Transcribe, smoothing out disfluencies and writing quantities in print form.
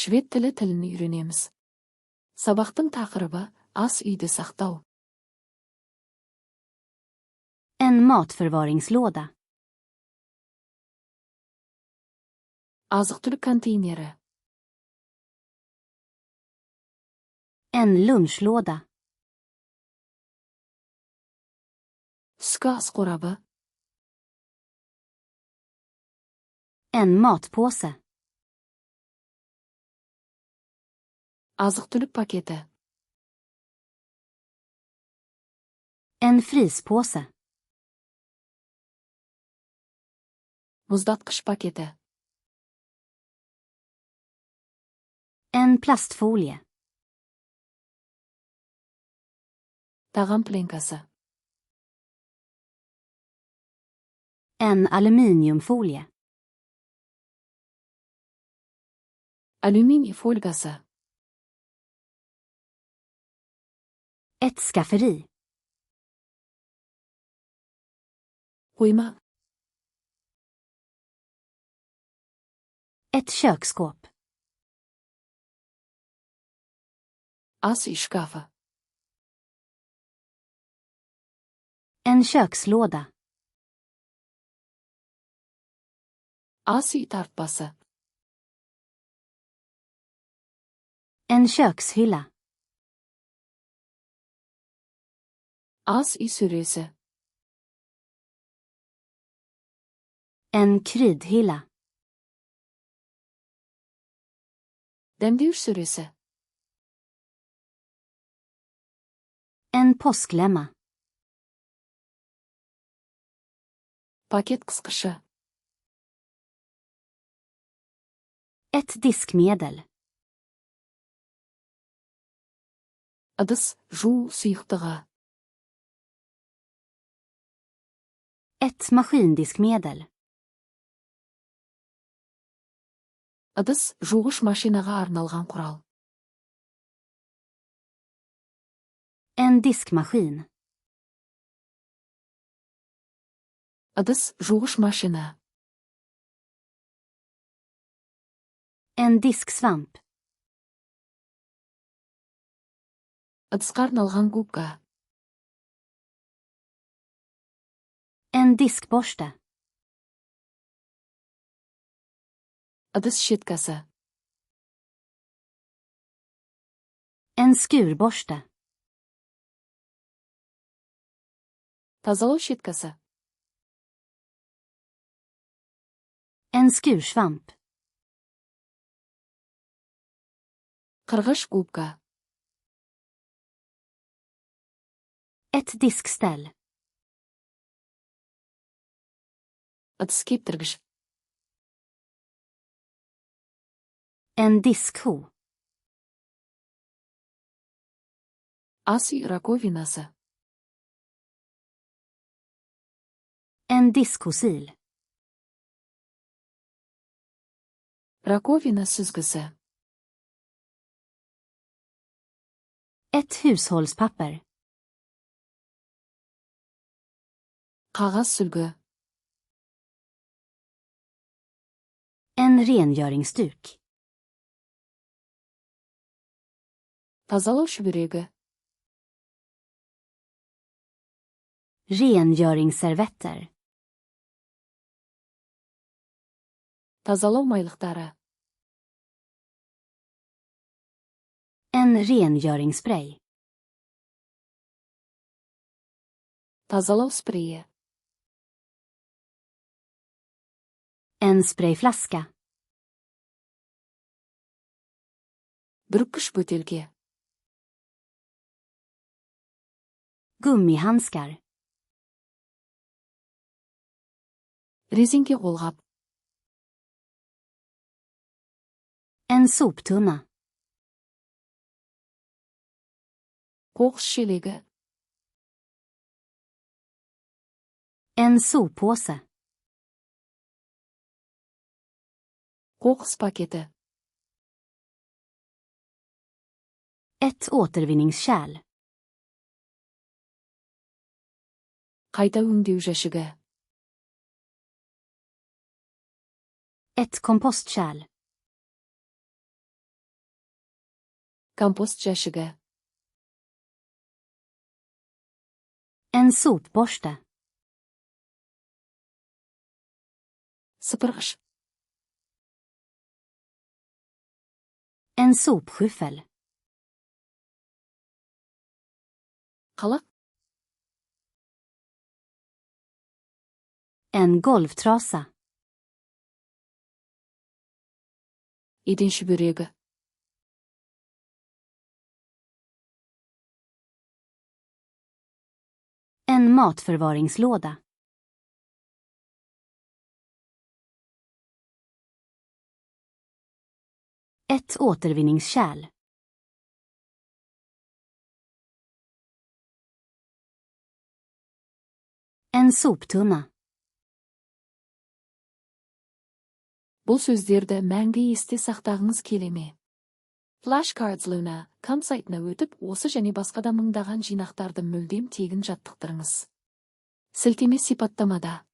Швед тілін үйренеміз. Сабақтың тақырыбы ас үйді сақтау. En matförvaringslåda. Азық-түлік контейнері. En lunchlåda. Түскі ас қорабы. En matpåse. Азық-түлік пакеті. En fryspåse. Мұздатқыш пакеті. En plastfolie. Тағам пленкасы. En aluminiumfolie. Алюминий фольгасы. Ett skafferi. Қойма. Ett köksskåp. Ас үй шкафы. En kökslåda. Ас үй тартпасы. En kökshylla. Ас үй сөресі. En kryddhylla. Дәмдеуіш сөресі. En påsklämma. Пакет қысқышы. Ett diskmedel. Ыдыс жуу сұйықтығы. Ett maskindiskmedel. Ыдыс жуғыш машинаға арналған құрал. En diskmaskin. Ыдыс жуғыш машина. En disksvamp. Ыдысқа арналған губка. En diskborste. Ыдыс щеткасы. En skurborste. Тазалау щеткасы. En skursvamp. Қырғыш губка. Ett diskställ. Ыдыс кептіргіш. En diskho. Ас үй раковинасы. En diskhosil. Раковина сүзгісі. Ett hushållspapper. Қағаз сүлгі. En rengöringsduk. Тазалау шүберегі. Rengöringsservetter. Тазалау майлықтары. En rengöringsspray. Тазалау спрейі. En sprayflaska. Бүркіш бөтелке. Gummihandskar. Резинке қолғап. En soptunna. Қоқыс шелегі. En soppåse. Қоқыс пакеті. Ett återvinningskärl. Қайта өңдеу жәшігі. Ett kompostkärl. Компост жәшігі. En sopborste. Сыпырғыш. En sopskyffel. Қалақ. En golvtrasa. Еден шүберегі. En matförvaringslåda. Ett återvinningskärl. En soptunna. Бұл сөздерді мәңгі есте сақтағыңыз келе ме? Flashcards Luna.com сайтына өтіп, осы және басқа да мыңдаған жинақтарды мүлдем тегін жаттықтырыңыз. Сілтеме сипаттамада.